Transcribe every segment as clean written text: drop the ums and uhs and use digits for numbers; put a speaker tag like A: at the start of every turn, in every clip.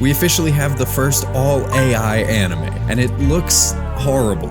A: We officially have the first all-AI anime, and it looks horrible.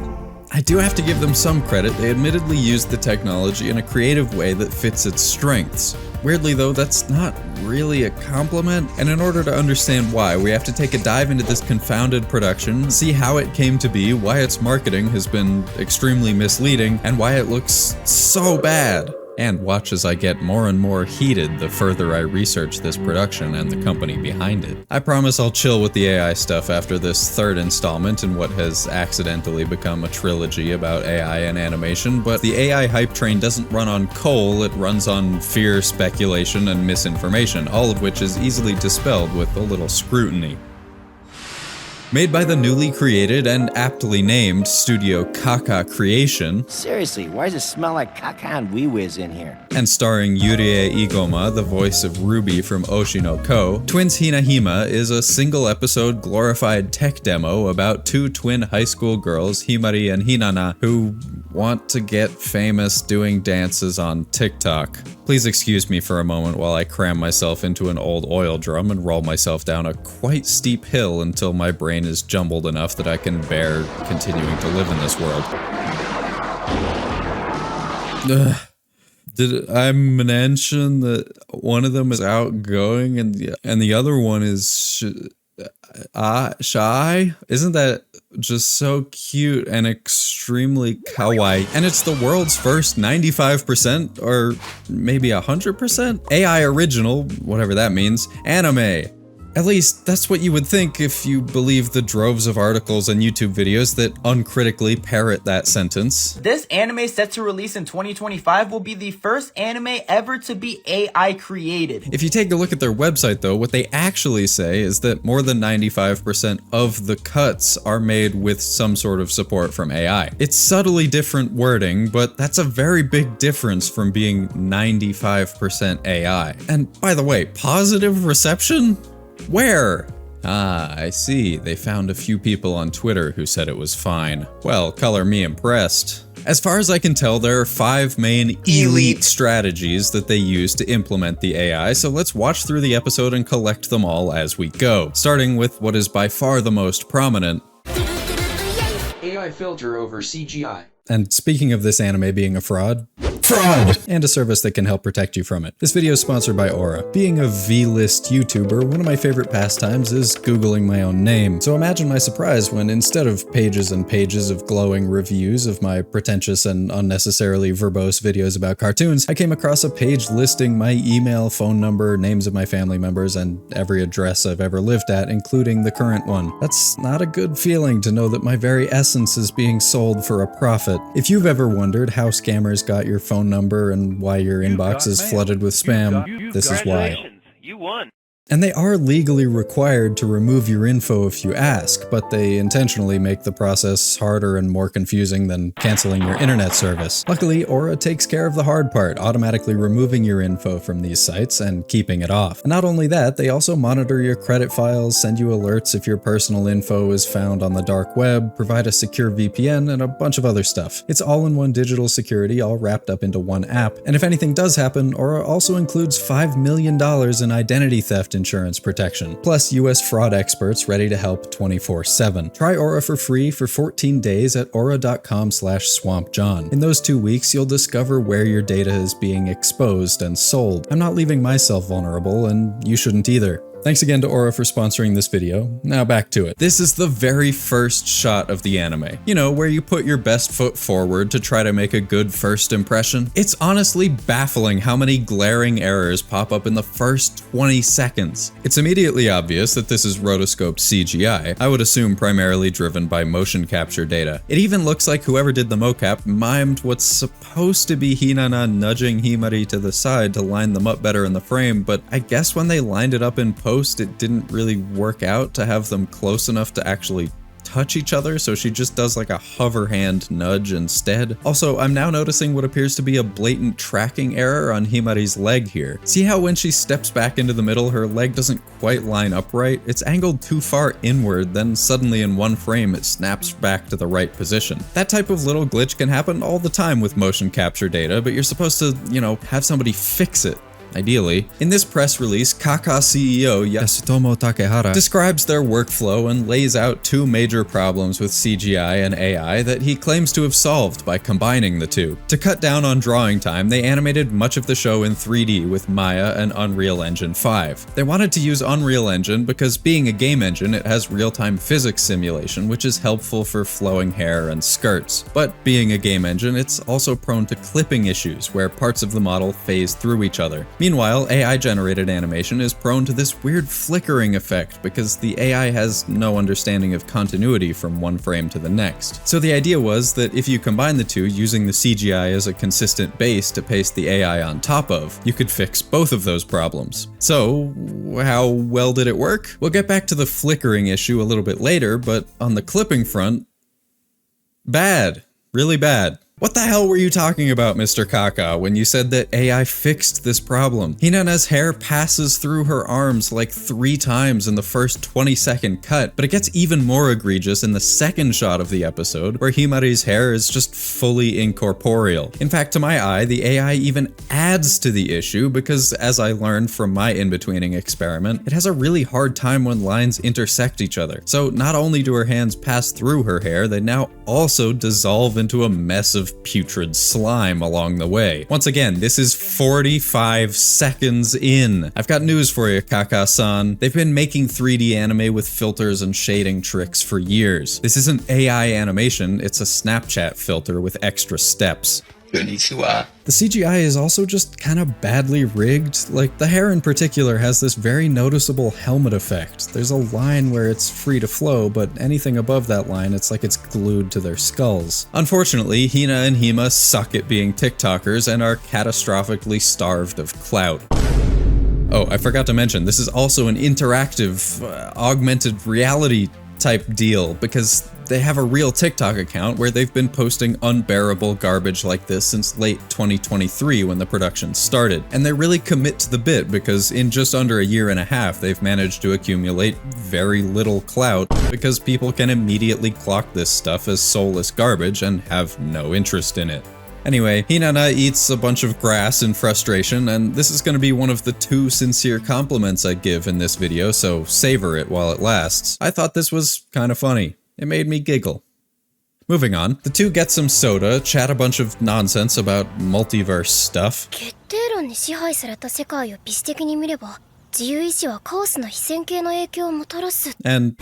A: I do have to give them some credit. They admittedly used the technology in a creative way that fits its strengths. Weirdly though, that's not really a compliment, and in order to understand why, we have to take a dive into this confounded production, see how it came to be, why its marketing has been extremely misleading, and why it looks so bad. And watch as I get more and more heated the further I research this production and the company behind it. I promise I'll chill with the AI stuff after this third installment in what has accidentally become a trilogy about AI and animation, but the AI hype train doesn't run on coal, it runs on fear, speculation, and misinformation, all of which is easily dispelled with a little scrutiny. Made by the newly created and aptly named Studio Kaka Creation.
B: Seriously, why does it smell like caca and wee-whiz in here?
A: And starring Yurie Igoma, the voice of Ruby from Oshi no Ko, Twins Hinahima is a single-episode glorified tech demo about two twin high school girls, Himari and Hinana, who want to get famous doing dances on TikTok. Please excuse me for a moment while I cram myself into an old oil drum and roll myself down a quite steep hill until my brain is jumbled enough that I can bear continuing to live in this world. Did I mention that one of them is outgoing and the other one is shy? Isn't that just so cute and extremely kawaii? And it's the world's first 95% or maybe 100% AI original, whatever that means, anime. At least, that's what you would think if you believe the droves of articles and YouTube videos that uncritically parrot that sentence.
C: This anime set to release in 2025 will be the first anime ever to be AI created.
A: If you take a look at their website though, what they actually say is that more than 95% of the cuts are made with some sort of support from AI. It's subtly different wording, but that's a very big difference from being 95% AI. And by the way, positive reception? Where? Ah, I see. They found a few people on Twitter who said it was fine. Well, color me impressed. As far as I can tell, there are 5 main elite strategies that they use to implement the AI, so let's watch through the episode and collect them all as we go. Starting with what is by far the most prominent.
D: AI filter over CGI.
A: And speaking of this anime being a fraud, and a service that can help protect you from it. This video is sponsored by Aura. Being a V-list YouTuber, one of my favorite pastimes is Googling my own name. So imagine my surprise when instead of pages and pages of glowing reviews of my pretentious and unnecessarily verbose videos about cartoons, I came across a page listing my email, phone number, names of my family members, and every address I've ever lived at, including the current one. That's not a good feeling to know that my very essence is being sold for a profit. If you've ever wondered how scammers got your phone number and why your inbox is flooded with spam, this is why.
E: You won.
A: And they are legally required to remove your info if you ask, but they intentionally make the process harder and more confusing than canceling your internet service. Luckily, Aura takes care of the hard part, automatically removing your info from these sites and keeping it off. And not only that, they also monitor your credit files, send you alerts if your personal info is found on the dark web, provide a secure VPN, and a bunch of other stuff. It's all-in-one digital security, all wrapped up into one app. And if anything does happen, Aura also includes $5 million in identity theft insurance protection, plus US fraud experts ready to help 24/7. Try Aura for free for 14 days at aura.com/swampjawn. In those 2 weeks, you'll discover where your data is being exposed and sold. I'm not leaving myself vulnerable, and you shouldn't either. Thanks again to Aura for sponsoring this video. Now back to it. This is the very first shot of the anime. You know, where you put your best foot forward to try to make a good first impression. It's honestly baffling how many glaring errors pop up in the first 20 seconds. It's immediately obvious that this is rotoscoped CGI, I would assume primarily driven by motion capture data. It even looks like whoever did the mocap mimed what's supposed to be Hinana nudging Himari to the side to line them up better in the frame, but I guess when they lined it up in post, it didn't really work out to have them close enough to actually touch each other, so she just does like a hover hand nudge instead. Also, I'm now noticing what appears to be a blatant tracking error on Himari's leg here. See how when she steps back into the middle, her leg doesn't quite line up right? It's angled too far inward, then suddenly in one frame it snaps back to the right position. That type of little glitch can happen all the time with motion capture data, but you're supposed to, you know, have somebody fix it. ideally. In this press release, Kaka CEO Yasutomo Takehara describes their workflow and lays out two major problems with CGI and AI that he claims to have solved by combining the two. To cut down on drawing time, they animated much of the show in 3D with Maya and Unreal Engine 5. They wanted to use Unreal Engine because, being a game engine, it has real-time physics simulation, which is helpful for flowing hair and skirts. But being a game engine, it's also prone to clipping issues, where parts of the model phase through each other. Meanwhile, AI-generated animation is prone to this weird flickering effect because the AI has no understanding of continuity from one frame to the next. So the idea was that if you combine the two using the CGI as a consistent base to paste the AI on top of, you could fix both of those problems. So, how well did it work? We'll get back to the flickering issue a little bit later, but on the clipping front, bad. Really bad. What the hell were you talking about, Mr. Kaka, when you said that AI fixed this problem? Hinana's hair passes through her arms like 3 times in the first 20-second cut, but it gets even more egregious in the second shot of the episode, where Himari's hair is just fully incorporeal. In fact, to my eye, the AI even adds to the issue because, as I learned from my in-betweening experiment, it has a really hard time when lines intersect each other. So not only do her hands pass through her hair, they now also dissolve into a mess of putrid slime along the way. Once again, this is 45 seconds in. I've got news for you, Kaka-san. They've been making 3D anime with filters and shading tricks for years. This isn't AI animation, it's a Snapchat filter with extra steps. The CGI is also just kind of badly rigged. Like, the hair in particular has this very noticeable helmet effect. There's a line where it's free to flow, but anything above that line, it's like it's glued to their skulls. Unfortunately, Hina and Hima suck at being TikTokers and are catastrophically starved of clout. Oh, I forgot to mention, this is also an interactive, augmented reality type deal, because they have a real TikTok account where they've been posting unbearable garbage like this since late 2023 when the production started. And they really commit to the bit because in just under a year and a half, they've managed to accumulate very little clout because people can immediately clock this stuff as soulless garbage and have no interest in it. Anyway, Hinana eats a bunch of grass in frustration, and this is going to be one of the 2 sincere compliments I give in this video, so savor it while it lasts. I thought this was kind of funny. It made me giggle. Moving on, the two get some soda, chat a bunch of nonsense about multiverse stuff,
E: 決定論に支配された世界を美視的に見れば、自由意志はカオスな非線形の影響をもたらす。
A: and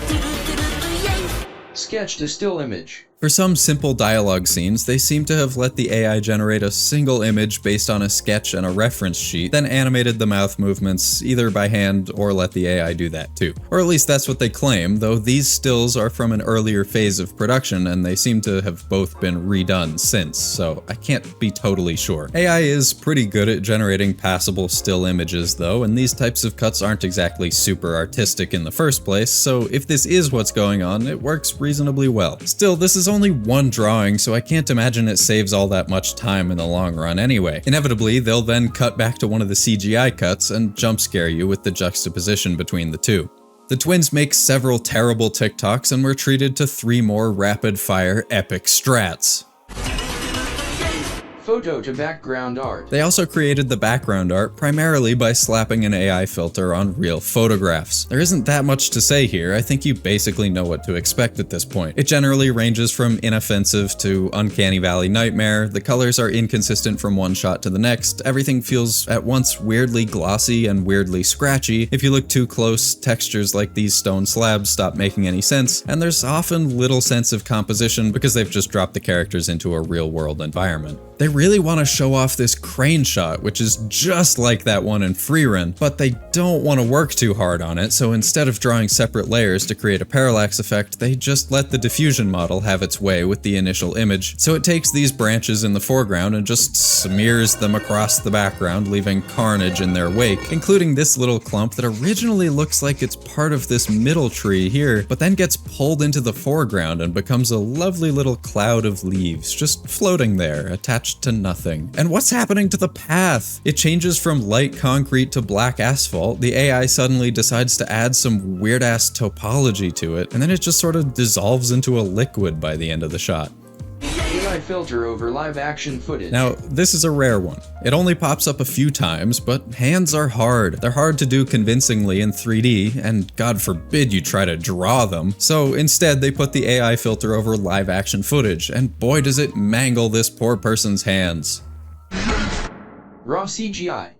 D: Sketch to still image.
A: for some simple dialogue scenes, they seem to have let the AI generate a single image based on a sketch and a reference sheet, then animated the mouth movements either by hand or let the AI do that too. Or at least that's what they claim, though these stills are from an earlier phase of production and they seem to have both been redone since, so I can't be totally sure. AI is pretty good at generating passable still images though, and these types of cuts aren't exactly super artistic in the first place, so if this is what's going on, it works reasonably well. Still, this is only one drawing, so I can't imagine it saves all that much time in the long run anyway. Inevitably, they'll then cut back to one of the CGI cuts and jump scare you with the juxtaposition between the two. The twins make several terrible TikToks and were treated to 3 more rapid-fire epic strats.
D: Photo to background art.
A: They also created the background art primarily by slapping an AI filter on real photographs. There isn't that much to say here, I think you basically know what to expect at this point. It generally ranges from inoffensive to uncanny valley nightmare, the colors are inconsistent from one shot to the next, everything feels at once weirdly glossy and weirdly scratchy. If you look too close, textures like these stone slabs stop making any sense, and there's often little sense of composition because they've just dropped the characters into a real-world environment. They really want to show off this crane shot, which is just like that one in Freerun, but they don't want to work too hard on it, so instead of drawing separate layers to create a parallax effect, they just let the diffusion model have its way with the initial image. So it takes these branches in the foreground and just smears them across the background, leaving carnage in their wake, including this little clump that originally looks like it's part of this middle tree here, but then gets pulled into the foreground and becomes a lovely little cloud of leaves, just floating there, attached to nothing. And what's happening to the path? It changes from light concrete to black asphalt, the AI suddenly decides to add some weird-ass topology to it, and then it just sort of dissolves into a liquid by the end of the shot.
D: AI AI filter over live action footage.
A: Now, this is a rare one. It only pops up a few times, but hands are hard. They're hard to do convincingly in 3D, and God forbid you try to draw them. So instead, they put the AI filter over live action footage, and boy does it mangle this poor person's hands.
D: Raw CGI.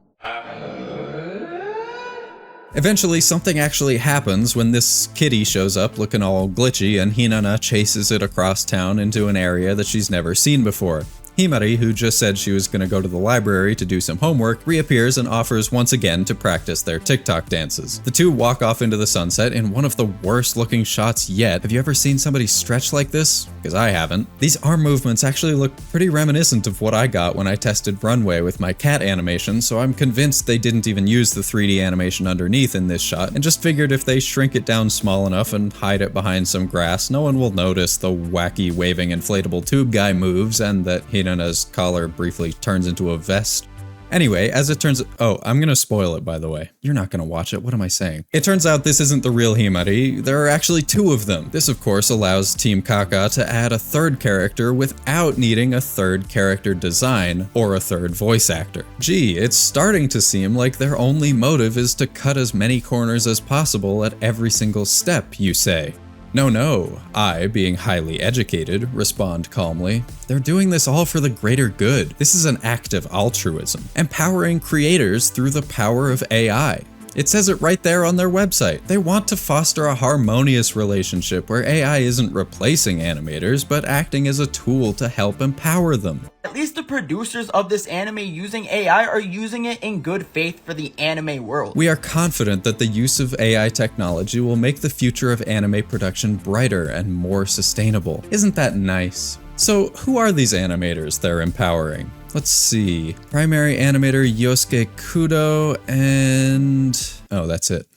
A: Eventually, something actually happens when this kitty shows up looking all glitchy, and Hinata chases it across town into an area that she's never seen before. Himari, who just said she was going to go to the library to do some homework, reappears and offers once again to practice their TikTok dances. The two walk off into the sunset in one of the worst looking shots yet. Have you ever seen somebody stretch like this? Because I haven't. These arm movements actually look pretty reminiscent of what I got when I tested Runway with my cat animation, so I'm convinced they didn't even use the 3D animation underneath in this shot, and just figured if they shrink it down small enough and hide it behind some grass, no one will notice the wacky waving inflatable tube guy moves and that Hinata's collar briefly turns into a vest. Anyway, as it turns— oh, I'm gonna spoil it, by the way. You're not gonna watch it, what am I saying? It turns out this isn't the real Himari, there are actually two of them. This of course allows Team Kaka to add a third character without needing a third character design or a third voice actor. Gee, it's starting to seem like their only motive is to cut as many corners as possible at every single step, you say. No, I, being highly educated, respond calmly. They're doing this all for the greater good. This is an act of altruism, empowering creators through the power of AI. It says it right there on their website. They want to foster a harmonious relationship where AI isn't replacing animators, but acting as a tool to help empower them.
C: At least the producers of this anime using AI are using it in good faith for the anime world.
A: We are confident that the use of AI technology will make the future of anime production brighter and more sustainable. Isn't that nice? So who are these animators they're empowering? Let's see. Primary animator Yosuke Kudo and— oh, that's it.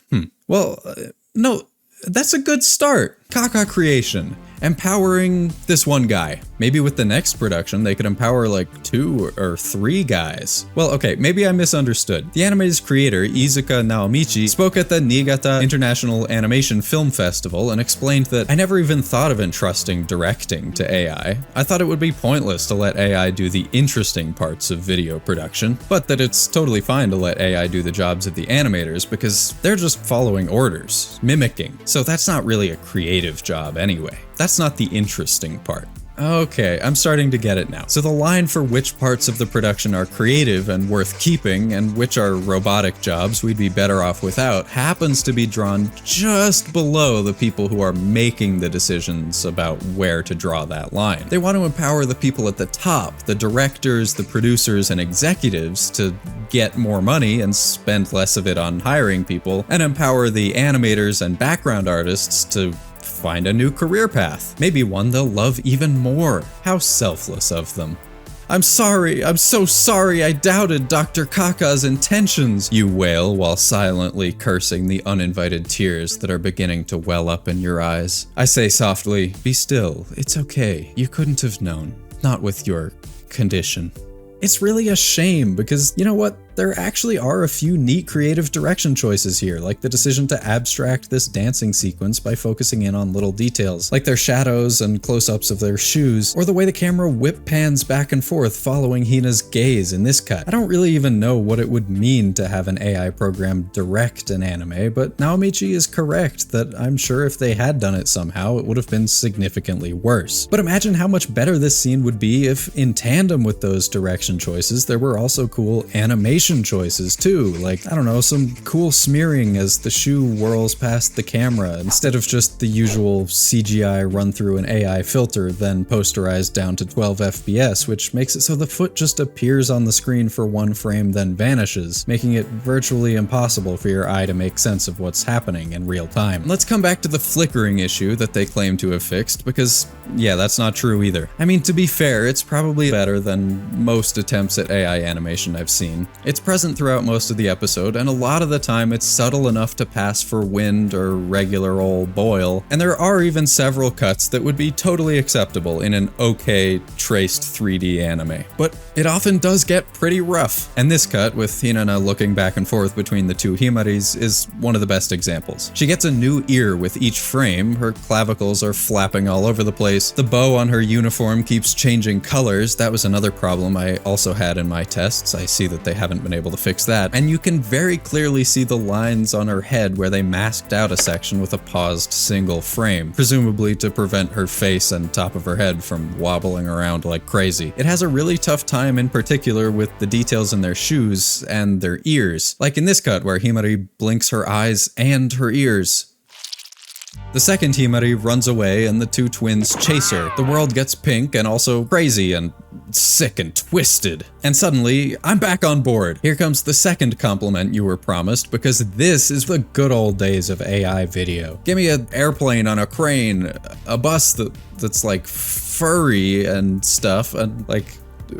A: Well, no, that's a good start. Kaka Creation. Empowering this one guy. Maybe with the next production, they could empower like 2 or 3 guys. Well, okay, maybe I misunderstood. The anime's creator, Izuka Naomichi, spoke at the Niigata International Animation Film Festival and explained that I never even thought of entrusting directing to AI. I thought it would be pointless to let AI do the interesting parts of video production, but that it's totally fine to let AI do the jobs of the animators because they're just following orders, mimicking. So that's not really a creative job anyway. That's not the interesting part. Okay, I'm starting to get it now. So the line for which parts of the production are creative and worth keeping and which are robotic jobs we'd be better off without happens to be drawn just below the people who are making the decisions about where to draw that line. They want to empower the people at the top, the directors, the producers, and executives to get more money and spend less of it on hiring people, and empower the animators and background artists to find a new career path, maybe one they'll love even more. How selfless of them. I'm sorry, I'm so sorry I doubted Dr. Kaka's intentions, you wail while silently cursing the uninvited tears that are beginning to well up in your eyes. I say softly, be still, it's okay, you couldn't have known, not with your condition. It's really a shame because, you know what, there actually are a few neat creative direction choices here, like the decision to abstract this dancing sequence by focusing in on little details, like their shadows and close-ups of their shoes, or the way the camera whip pans back and forth following Hina's gaze in this cut. I don't really even know what it would mean to have an AI program direct an anime, but Naomichi is correct that I'm sure if they had done it somehow, it would have been significantly worse. But imagine how much better this scene would be if, in tandem with those direction choices, there were also cool animation choices too, like, I don't know, some cool smearing as the shoe whirls past the camera instead of just the usual CGI run through an AI filter then posterized down to 12 FPS, which makes it so the foot just appears on the screen for 1 frame then vanishes, making it virtually impossible for your eye to make sense of what's happening in real time. Let's come back to the flickering issue that they claim to have fixed, because yeah, that's not true either. I mean, to be fair, it's probably better than most attempts at AI animation I've seen. It's present throughout most of the episode, and a lot of the time it's subtle enough to pass for wind or regular old boil, and there are even several cuts that would be totally acceptable in an okay traced 3D anime. But it often does get pretty rough, and this cut, with Hinata looking back and forth between the two Himaris, is one of the best examples. She gets a new ear with each frame, her clavicles are flapping all over the place, place. The bow on her uniform keeps changing colors. That was another problem I also had in my tests. I see that they haven't been able to fix that. And you can very clearly see the lines on her head where they masked out a section with a paused single frame, presumably to prevent her face and top of her head from wobbling around like crazy. It has a really tough time in particular with the details in their shoes and their ears, like in this cut where Himari blinks her eyes and her ears. The second Himari runs away and the two twins chase her. The world gets pink and also crazy and sick and twisted. And suddenly, I'm back on board. Here comes the second compliment you were promised, because this is the good old days of AI video. Give me an airplane on a crane, a bus that's like furry and stuff, and like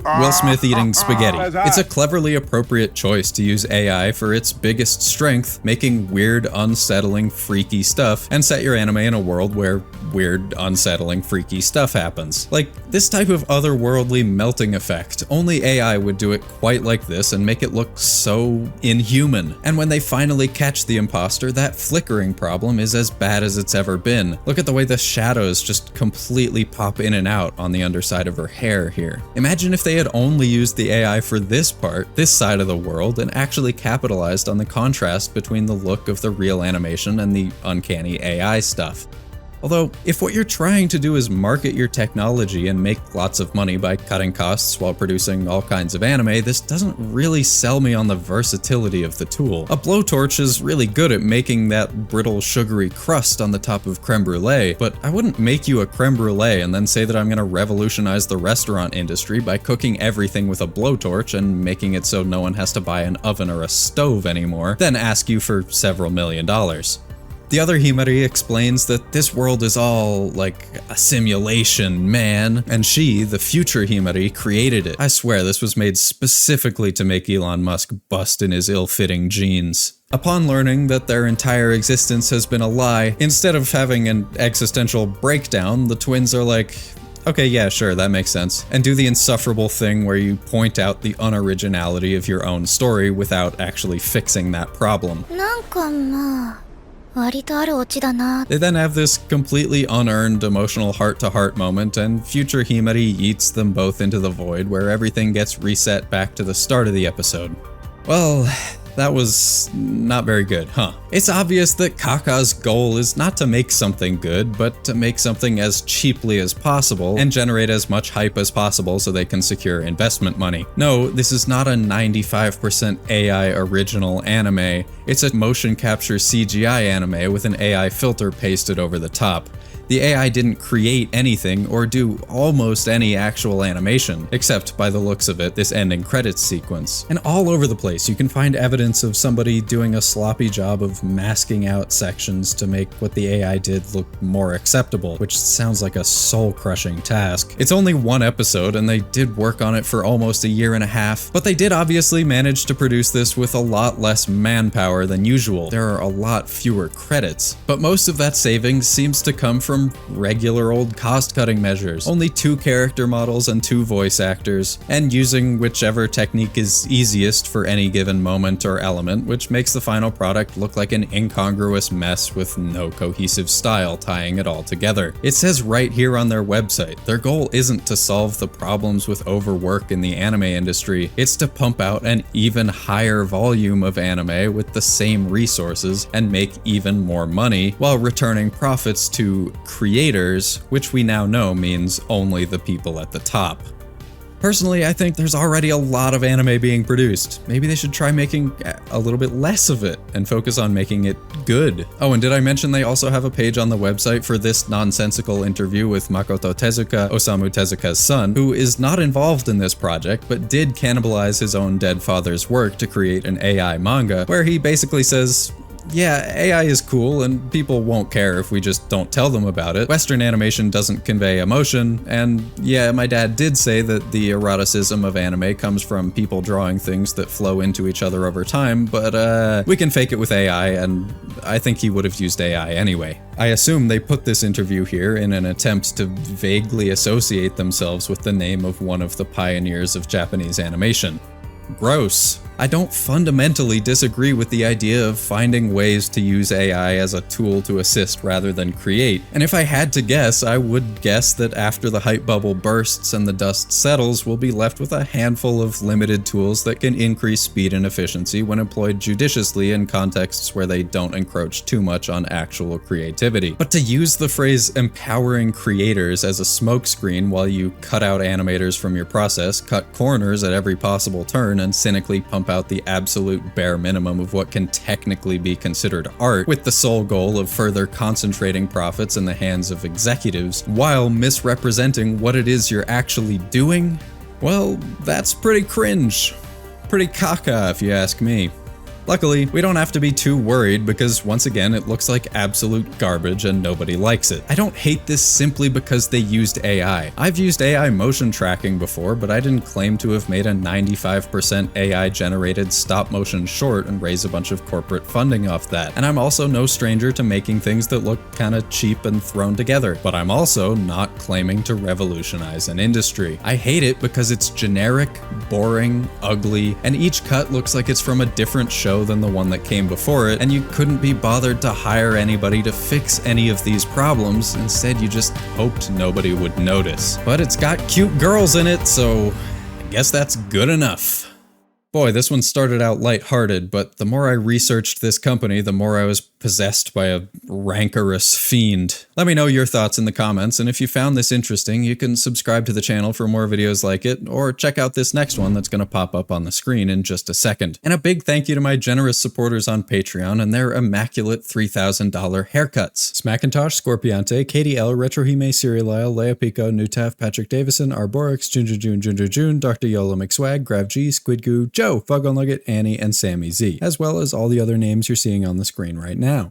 A: Will Smith eating spaghetti. It's a cleverly appropriate choice to use AI for its biggest strength, making weird, unsettling, freaky stuff, and set your anime in a world where weird, unsettling, freaky stuff happens. Like, this type of otherworldly melting effect, only AI would do it quite like this and make it look so inhuman. And when they finally catch the imposter, that flickering problem is as bad as it's ever been. Look at the way the shadows just completely pop in and out on the underside of her hair here. Imagine if they had only used the AI for this part, this side of the world, and actually capitalized on the contrast between the look of the real animation and the uncanny AI stuff. Although, if what you're trying to do is market your technology and make lots of money by cutting costs while producing all kinds of anime, this doesn't really sell me on the versatility of the tool. A blowtorch is really good at making that brittle, sugary crust on the top of creme brulee, but I wouldn't make you a creme brulee and then say that I'm gonna revolutionize the restaurant industry by cooking everything with a blowtorch and making it so no one has to buy an oven or a stove anymore, then ask you for several $1,000,000. The other Himari explains that this world is all like a simulation, man, and she, the future Himari, created it. I swear this was made specifically to make Elon Musk bust in his ill-fitting jeans. Upon learning that their entire existence has been a lie, instead of having an existential breakdown, the twins are like, okay, yeah, sure, that makes sense, and do the insufferable thing where you point out the unoriginality of your own story without actually fixing that problem. They then have this completely unearned emotional heart-to-heart moment, and future Himari eats them both into the void where everything gets reset back to the start of the episode. Well, that was not very good, huh? It's obvious that Kaka's goal is not to make something good, but to make something as cheaply as possible and generate as much hype as possible so they can secure investment money. No, this is not a 95% AI original anime. It's a motion capture CGI anime with an AI filter pasted over the top. The AI didn't create anything or do almost any actual animation, except by the looks of it, this ending credits sequence. And all over the place you can find evidence of somebody doing a sloppy job of masking out sections to make what the AI did look more acceptable, which sounds like a soul-crushing task. It's only one episode and they did work on it for almost 1.5 years, but they did obviously manage to produce this with a lot less manpower than usual. There are a lot fewer credits, but most of that savings seems to come from regular old cost-cutting measures. Only 2 character models and 2 voice actors, and using whichever technique is easiest for any given moment or element, which makes the final product look like an incongruous mess with no cohesive style tying it all together. It says right here on their website, their goal isn't to solve the problems with overwork in the anime industry, it's to pump out an even higher volume of anime with the same resources and make even more money, while returning profits to creators, which we now know means only the people at the top. Personally, I think there's already a lot of anime being produced. Maybe they should try making a little bit less of it and focus on making it good. Oh, and did I mention they also have a page on the website for this nonsensical interview with Makoto Tezuka, Osamu Tezuka's son, who is not involved in this project, but did cannibalize his own dead father's work to create an AI manga, where he basically says, yeah, AI is cool and people won't care if we just don't tell them about it. Western animation doesn't convey emotion, and yeah, my dad did say that the eroticism of anime comes from people drawing things that flow into each other over time, but we can fake it with AI, and I think he would have used AI anyway. I assume they put this interview here in an attempt to vaguely associate themselves with the name of one of the pioneers of Japanese animation. Gross. I don't fundamentally disagree with the idea of finding ways to use AI as a tool to assist rather than create, and if I had to guess, I would guess that after the hype bubble bursts and the dust settles, we'll be left with a handful of limited tools that can increase speed and efficiency when employed judiciously in contexts where they don't encroach too much on actual creativity. But to use the phrase empowering creators as a smokescreen while you cut out animators from your process, cut corners at every possible turn, and cynically pump out the absolute bare minimum of what can technically be considered art, with the sole goal of further concentrating profits in the hands of executives, while misrepresenting what it is you're actually doing, well, that's pretty cringe. Pretty caca, if you ask me. Luckily, we don't have to be too worried because once again, it looks like absolute garbage and nobody likes it. I don't hate this simply because they used AI. I've used AI motion tracking before, but I didn't claim to have made a 95% AI generated stop motion short and raise a bunch of corporate funding off that. And I'm also no stranger to making things that look kinda cheap and thrown together, but I'm also not claiming to revolutionize an industry. I hate it because it's generic, boring, ugly, and each cut looks like it's from a different show than the one that came before it, and you couldn't be bothered to hire anybody to fix any of these problems. Instead, you just hoped nobody would notice. But it's got cute girls in it, so I guess that's good enough. Boy, this one started out lighthearted, but the more I researched this company, the more I was possessed by a rancorous fiend. Let me know your thoughts in the comments, and if you found this interesting, you can subscribe to the channel for more videos like it, or check out this next one that's going to pop up on the screen in just a second. And a big thank you to my generous supporters on Patreon and their immaculate $3,000 haircuts. Smackintosh, Scorpiante, Katie L, Retrohime, Serialile, Leia Pico, Newtaf, Patrick Davison, Arborix, June, Dr. Yola McSwag, Grav G, Squid Goo, Joe, Fuggle Nugget, Annie, and Sammy Z, as well as all the other names you're seeing on the screen right now.